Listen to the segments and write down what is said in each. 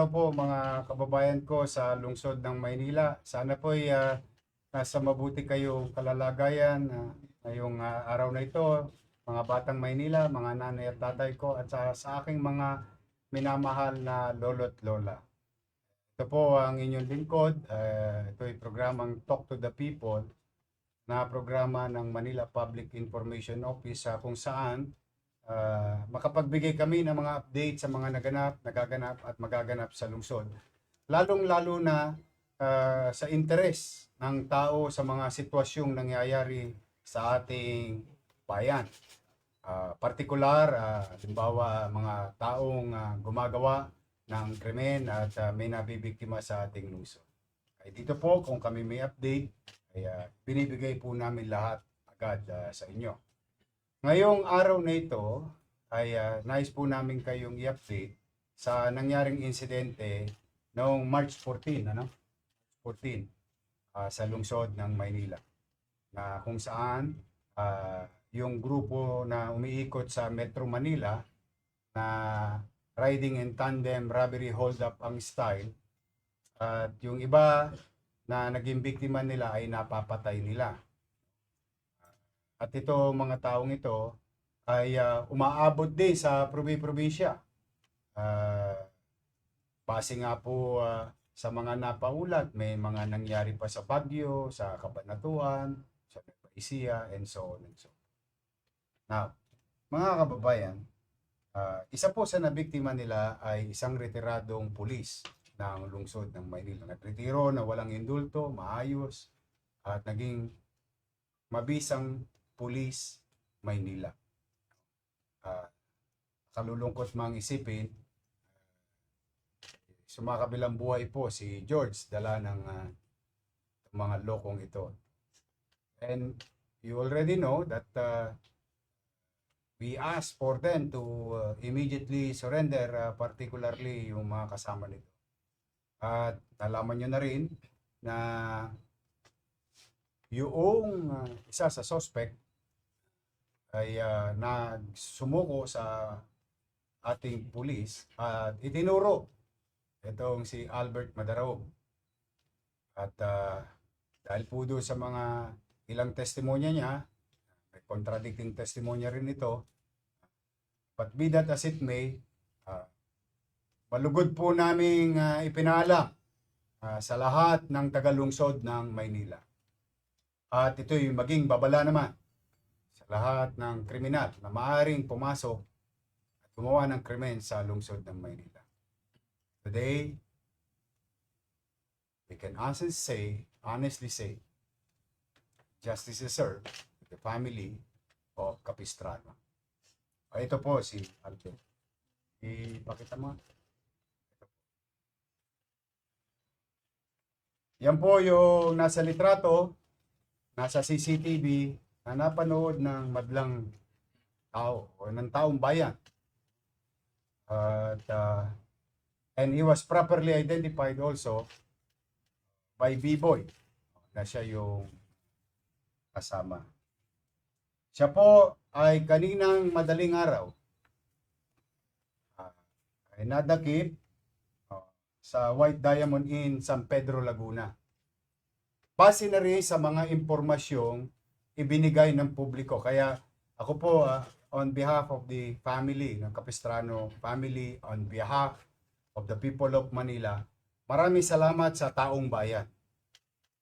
araw po mga kababayan ko sa lungsod ng Maynila. Sana po ay nasa mabuti kayong kalalagayan ngayong araw na ito. Mga batang Maynila, mga nanay at tatay ko at sa aking mga minamahal na lolo't lola. Ito po ang inyong lingkod. Ito ay programang Talk to the People na programa ng Manila Public Information Office kung saan makapagbigay kami ng mga update sa mga nagaganap at magaganap sa lungsod. Lalong-lalo na sa interes ng tao sa mga sitwasyong nangyayari sa ating bayan. Partikular, halimbawa mga taong gumagawa ng krimen at may nabibiktima sa ating lungsod. Ay dito po, kung kami may update, ay binibigay po namin lahat agad sa inyo. Ngayong araw na ito ay nais po namin kayong i-update sa nangyaring insidente noong March 14, 14 sa lungsod ng Maynila, na kung saan yung grupo na umiikot sa Metro Manila na riding in tandem robbery hold-up ang style, at yung iba na naging biktima nila ay napapatay nila. At ito, mga taong ito ay umaabot din sa probinsya. Base nga po sa mga napaulat, may mga nangyari pa sa Baguio, sa Cabanatuan, sa Nueva Ecija, and so on and so on. Now, mga kababayan, isa po sa nabiktima nila ay isang retiradong pulis ng lungsod ng Maynila. Nagretiro na walang indulto, maayos, at naging mabisang pulis Maynila. Kalulungkot mang isipin, sumakabilang buhay po si George, dala ng mga lokong ito. And you already know that we asked for them to immediately surrender, particularly yung mga kasama nito. At nalaman nyo na rin na yung isa sa suspect ay nagsumuko sa ating pulis at itinuro itong si Albert Madaraog. At dahil po doon sa mga ilang testimonya niya, may contradicting testimonya rin ito, but be that as it may, malugod po naming ipinalam sa lahat ng tagalungsod ng Maynila. At ito'y maging babala naman sa lahat ng kriminal na maaaring pumasok at gumawa ng krimen sa lungsod ng Maynila. Today, we can honestly say, justice is served to the family of Capistrano. Ito po si Albert. Ipakita mo. Yan po yung nasa litrato, nasa CCTV na napanood ng madlang tao o ng taong bayan. At and he was properly identified also by B-Boy na siya yung kasama. Siya po ay kaninang madaling araw ay nadakip sa White Diamond Inn, San Pedro, Laguna. Base na rin sa mga impormasyong ibinigay ng publiko. Kaya ako po, on behalf of the family ng Capistrano family, on behalf of the people of Manila, maraming salamat sa taong bayan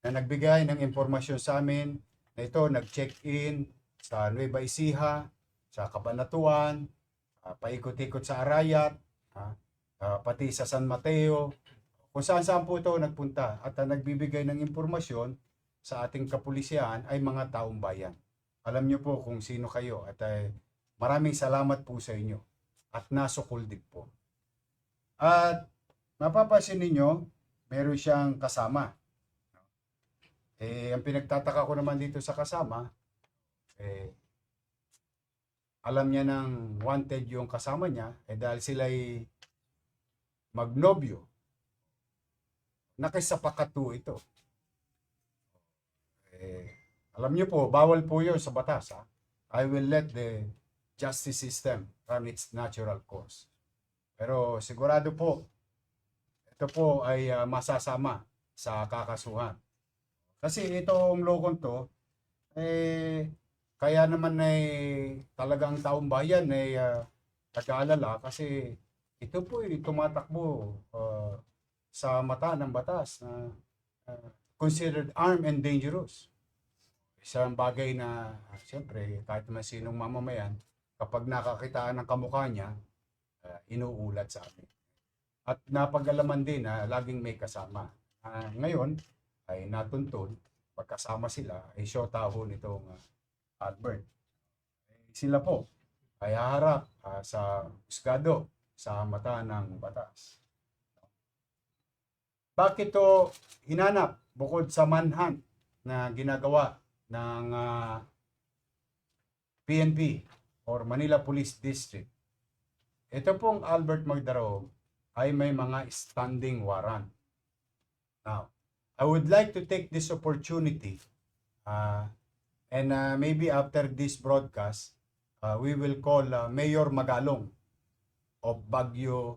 na nagbigay ng impormasyon sa amin na ito, nag-check-in sa Nueva Ecija, sa Cabanatuan, paikot-ikot sa Arayat, pati sa San Mateo, kung saan-saan po ito nagpunta at nagbibigay ng impormasyon sa ating kapulisyan ay mga taong bayan. Alam niyo po kung sino kayo at maraming salamat po sa inyo at nasukol din po. At mapapansin ninyo, meron siyang kasama. Ang pinagtataka ko naman dito sa kasama, alam niya ng wanted yung kasama niya, dahil sila'y magnobyo, nakisapakatu ito. Alam niyo po, bawal po yun sa batas. I will let the justice system run its natural course. Pero sigurado po, ito po ay masasama sa kakasuhan. Kasi itong lokong to, kaya naman ay talagang taong bayan ay nag-aalala kasi ito po ay tumatakbo sa mata ng batas na considered armed and dangerous. Isang bagay na siyempre kahit naman sinong mamamayan, kapag nakakitaan ng kamukha niya, inuulat sa amin. At napag-alaman din na laging may kasama. Ngayon ay natuntun, pagkasama sila, ay syota ho nitong Albert. Sila po ay haharap sa husgado sa mata ng batas. Bakit ito hinanap bukod sa manhunt na ginagawa ng PNP or Manila Police District? Ito pong Albert Magdarao ay may mga standing warrant. Now, I would like to take this opportunity and maybe after this broadcast, we will call Mayor Magalong of Baguio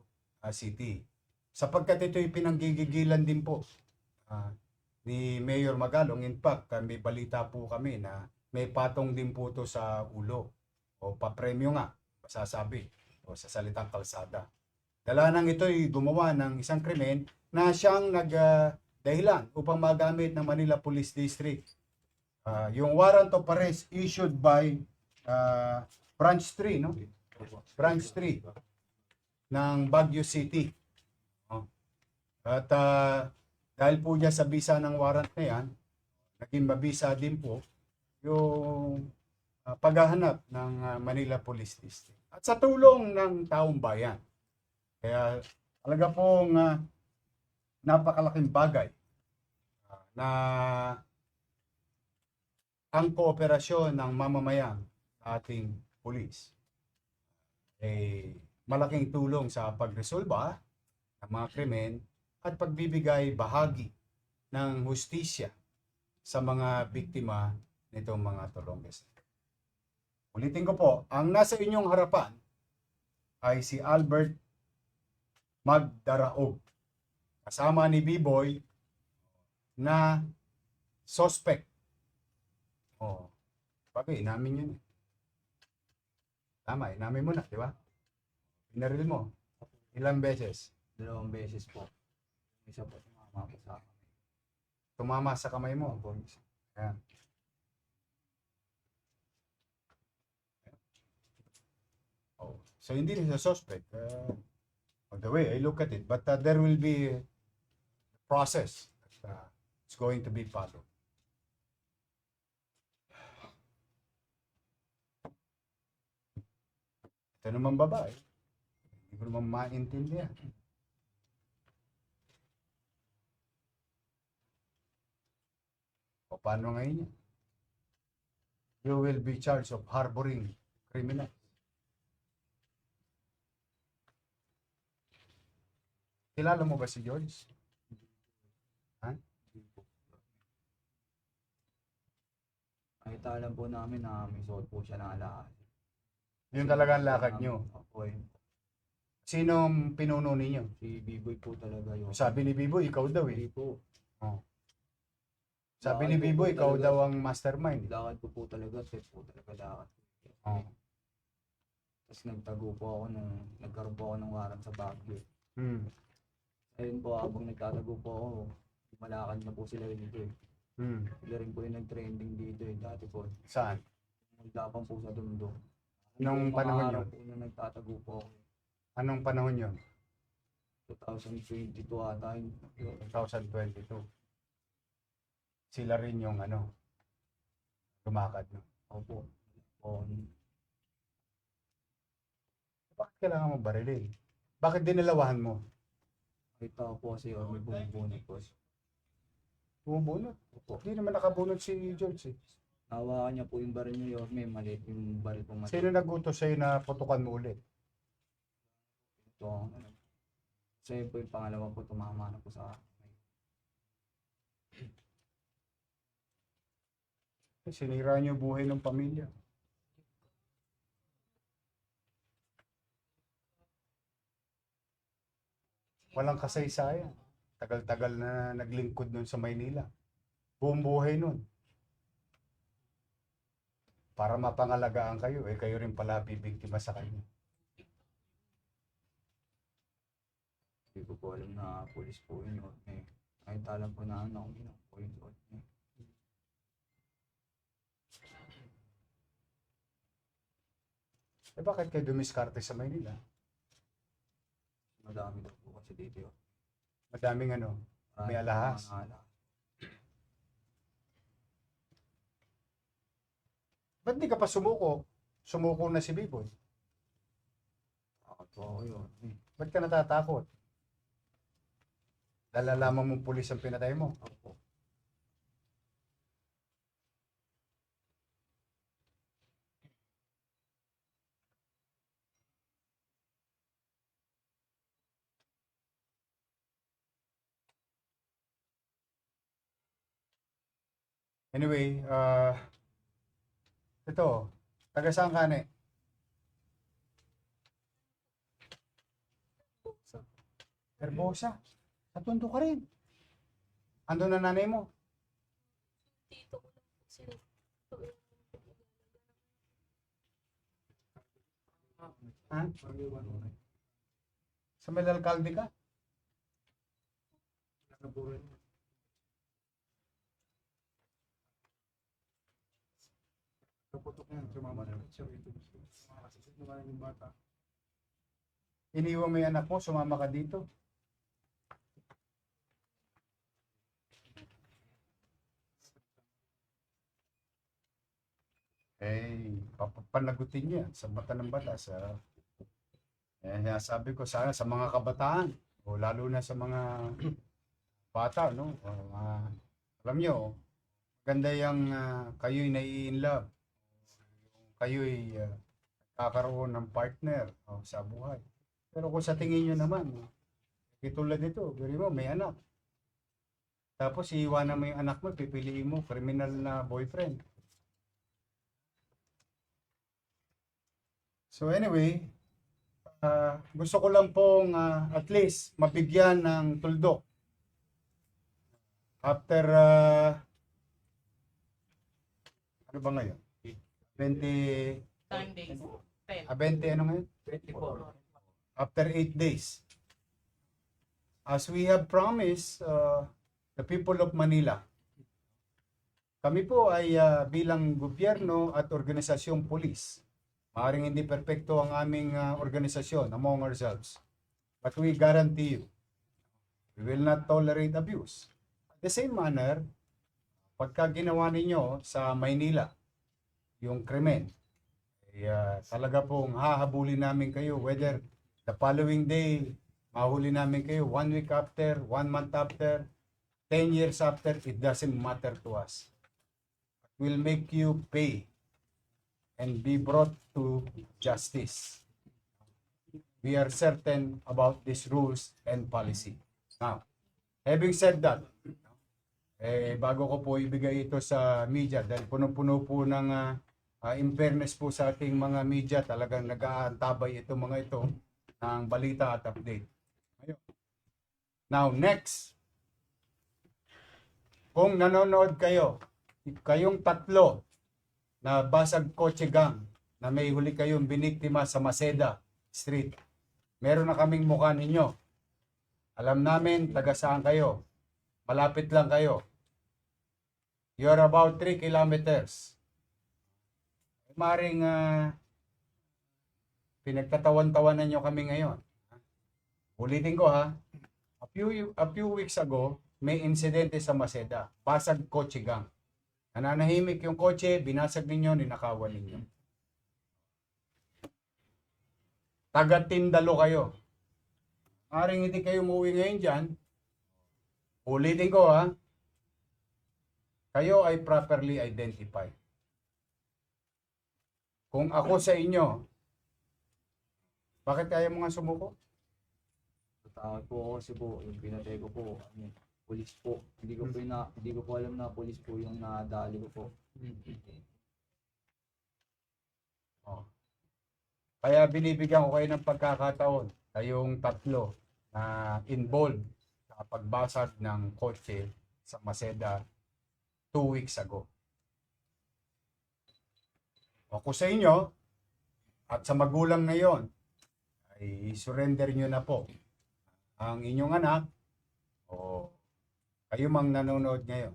City. Sapagkat ito'y pinanggigigilan din po ni Mayor Magalong. In fact, may balita po kami na may patong din po to sa ulo o papremyo nga, masasabi, o sa salitang kalsada. Dalanan ito'y gumawa ng isang krimen na siyang nagdahilan upang magamit ng Manila Police District. Yung warrant of arrest issued by Branch 3, no? Branch 3 ng Baguio City. At dahil po niya sa bisa ng warrant na yan, naging mabisa din po yung paghahanap ng Manila Police District. At sa tulong ng taong bayan. Kaya talaga pong napakalaking bagay na ang kooperasyon ng mamamayan sa ating pulis ay malaking tulong sa pagresolba ng mga krimen at pagbibigay bahagi ng hustisya sa mga biktima nitong mga Tolonges. Ulitin ko po, ang nasa inyong harapan ay si Albert Magdarao, kasama ni B-Boy na suspect. Bagay, inamin yun. Tama, inamin mo na, di ba? Pinaril mo. Ilang beses? 2 beses po. Isa po tumama po sa kamay. Tumama sa kamay mo. Ayan. So hindi rin sa suspect. The way I look at it, but there will be a process that it's going to be followed. Ito naman babae, hindi ko naman maintindihan. O paano ngayon yan? You will be charged of harboring criminals. Kilala mo ba si George? Ha? Nakita lang po namin na may suot po siya ng alakad. Yun talaga ang lakad nyo. Opo, yun. Sinong pinuno ninyo? Si B-Boy po talaga yun. Sabi ni Bibo, ikaw daw Hindi eh. po. Sabi ni Bibo, ikaw daw ang mastermind. Lakad ko po talaga, set po talaga lakad. Tapos nagtago po ako nagkaroon po ako ng warrant sa Baguio. Ayun po, habang nagtatago po ako, malakad na po sila dito eh. Sila rin po yung nag-trending dito eh, dati po. Saan? Naglapan po sa Dundo. Anong panahon yun? Po na nagtatago po ako. Anong panahon yun? 2022 ata yun. 2022. Sila rin yung lumakad. No? Opo. Bakit kailangan mo barilin? Bakit dinalawahan mo? Kita ko po kasi may bumubunot po. Bumubunot? Opo. Hindi naman nakabunot si George eh. Hawakan niya po yung baril niya, may maliit yung baril po maliit. Sino nagutos sa'yo na putukan mo ulit? Ito, sa'yo po yung pangalawa po, tumama na po sa akin. Sinira niyo buhay ng pamilya. Walang kasaysayan. tagal-tagal na naglingkod nun sa Maynila. Buong buhay nun. Para mapangalagaan kayo, kayo rin pala bibiktima sa kanya. Hindi ko po alam na pulis po yun. Kahit alam po na ano, yun po yung suot niya. Bakit kayo dumiskarte sa Maynila? Madami daw po kasi dito yun. Madaming ano, may alahas. Mga alahas. Ba't di ka pa sumuko? Sumuko na si B-Boy. Takot po ako yun. Ba't ka natatakot? Dahil lamang mong pulis ang pinatay mo. Opo. Anyway, ito, taga saan ka na Herbosa. Sa Tondo ka rin. Ando na nanay mo. Dito ko lang po sila. Ha? Sa may alkalde ka? Kaputok yan, sumama na siya ito. Kasi naman yung bata. Iniwan mo yung anak mo, sumama ka dito. Papanagutin niya sa mata ng batas. Sabi ko sana sa mga kabataan, o lalo na sa mga bata, no? Alam nyo, maganda yung kayo'y nai-inlove. Kayo'y kakaroon ng partner sa buhay. Pero kung sa tingin nyo naman, tulad nito, gawin mo, may anak. Tapos iiwanan mo yung anak mo, pipiliin mo, criminal na boyfriend. So anyway, gusto ko lang pong at least mabigyan ng tuldok. After, ano ba ngayon? 20, 10 days. 10. 20 ano ngayon? 24. After 8 days. As we have promised, the people of Manila, kami po ay bilang gobyerno at organisasyong pulis. Maaaring hindi perpekto ang aming organisasyon among ourselves. But we guarantee you, we will not tolerate abuse. At the same manner, pagka ginawa ninyo sa Maynila, yung krimen, talaga pong hahabulin namin kayo, whether the following day, mahuli namin kayo 1 week after, 1 month after, 10 years after, it doesn't matter to us. We'll make you pay and be brought to justice. We are certain about these rules and policy. Now, having said that, bago ko po ibigay ito sa media, dahil puno-puno po ng in fairness po sa ating mga media, talagang nag-aantabay itong mga ito ng balita at update. Ayun. Now, next, kung nanonood kayo, kayong tatlo na basag kotse gang na may huli kayong biniktima sa Maceda Street, meron na kaming mukha ninyo. Alam namin taga saan kayo. Malapit lang kayo. You're about 3 kilometers. Maring pinagtatawan-tawanan nyo kami ngayon. Ulitin ko ha. A few weeks ago, may insidente sa Maceda. Basag kotse gang. Nananahimik yung kotse, binasag ninyo, ninakawan ninyo. Taga-Tindalo kayo. Maring hindi kayo umuwi ngayon dyan. Ulitin ko ha. Kayo ay properly identified. Kung ako sa inyo, bakit kaya mo nga sumuko? Takot po ako kasi po, yung pinatay ko po, pulis po. Hindi ko po alam na pulis po yung nadali ko po. Kaya binibigyan ko kayo ng pagkakataon, kayong tatlo na involved sa pagbasag ng kotse sa Maceda 2 weeks ago. O kung sa inyo at sa magulang na yon, ay surrender nyo na po ang inyong anak o kayo mang nanonood ngayon.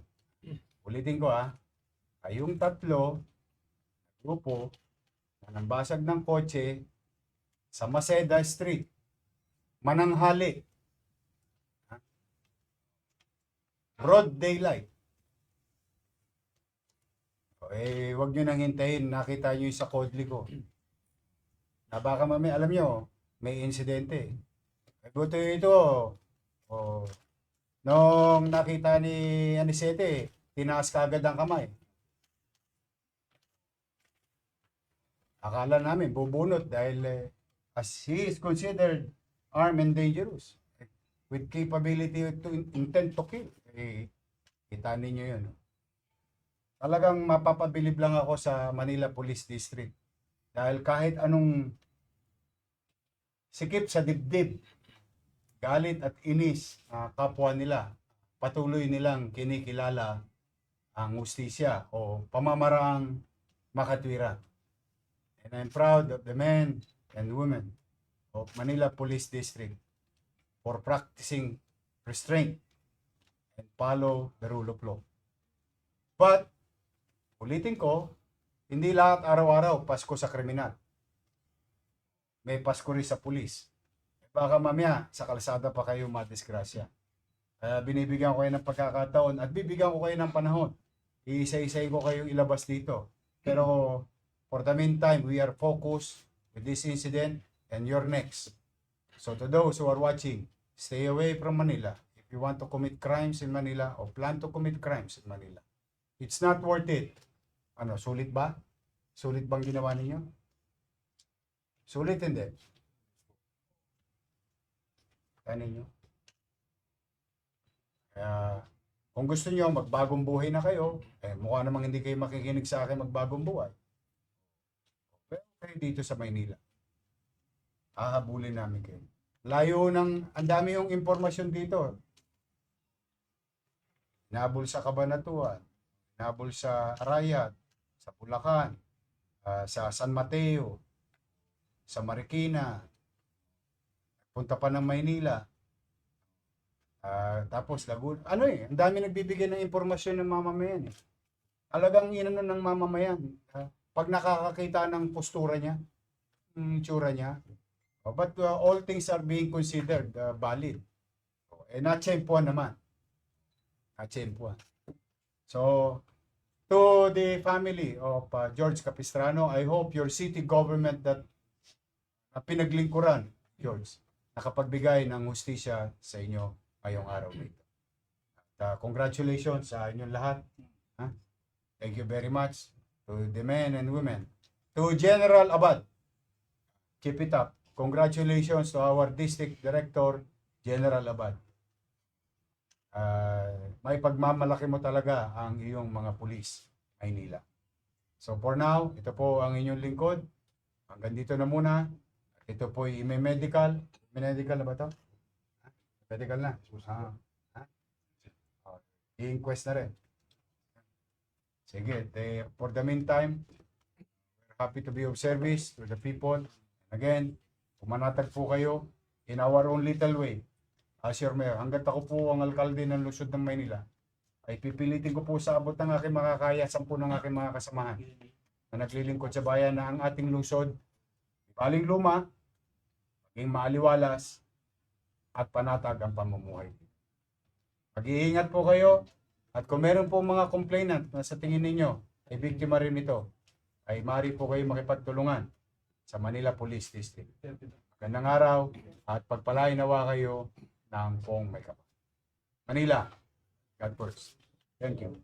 Ulitin ko kayong tatlo, grupo, na nambasag ng kotse sa Maceda Street, mananghali. Broad daylight. Wag nyo nang hintayin, nakita nyo yung sa Kodli ko. Na baka alam nyo, may insidente. Buti ito, nung nakita ni Anisete, tinaas kagad ang kamay. Akala namin bubunot dahil as he is considered armed and dangerous with capability to intent to kill. Kita ninyo yun. Talagang mapapabilib lang ako sa Manila Police District. Dahil kahit anong sikip sa dibdib, galit at inis kapwa nila, patuloy nilang kinikilala ang hustisya o pamamaraang makatwira. And I'm proud of the men and women of Manila Police District for practicing restraint and follow the rule of law. But, ulitin ko, hindi lahat araw-araw Pasko sa kriminal. May Pasko rin sa pulis. Baka mamaya sa kalsada pa kayo madisgrasya. Kaya binibigyan ko kayo ng pagkakataon at bibigyan ko kayo ng panahon. Iisa-isay ko kayo ilabas dito. Pero for the meantime, we are focused with this incident and you're next. So to those who are watching, stay away from Manila. If you want to commit crimes in Manila or plan to commit crimes in Manila, it's not worth it. Sulit ba? Sulit bang ginawa ninyo? Sulit hindi. Kaya ninyo. Kaya, kung gusto nyo, magbagong buhay na kayo, mukha namang hindi kayo makikinig sa akin magbagong buhay. Pero kayo dito sa Maynila. Hahabulin namin kayo. Layo ng, ang dami yung impormasyon dito. Inabol sa Cabanatuan, inabol sa Arayat, sa Bulacan, sa San Mateo, sa Marikina, punta pa ng Maynila, tapos Laguna. Ang dami nagbibigay ng impormasyon ng mamamayan. Talagang inano ng mamamayan. Pag nakakakita ng postura niya, ng itsura niya, but all things are being considered valid. Natsempuan naman. Natsempuan. So, to the family of George Capistrano, I hope your city government that pinaglingkuran, George, nakapagbigay ng hustisya sa inyo ngayong araw na ito. At, congratulations sa inyong lahat. Thank you very much to the men and women. To General Abad, keep it up. Congratulations to our District Director, General Abad. May pagmamalaki mo talaga ang iyong mga pulis, Maynila. So for now, ito po ang inyong lingkod. Hanggang dito na muna. Ito po ay medical. Medical na ba ito? Medical na. I-inquest na rin. Sige, for the meantime, we're happy to be of service to the people. Again, pumanatag po kayo in our own little way. As your mayor, hanggat ako po ang alkalde ng lungsod ng Maynila, ay pipilitin ko po sa abot ng aking makakaya 10 ng aking mga kasamahan na naglilingkod sa bayan na ang ating lungsod, baling luma, maging maaliwalas, at panatag ang pamumuhay. Mag-iingat po kayo, at kung meron po mga complainant na sa tingin ninyo ay biktima rin ito, ay maaari po kayo makipagtulungan sa Manila Police District. Magandang araw at pagpalain nawa kayo ng Pong May Kapal. Manila, God first. Thank you.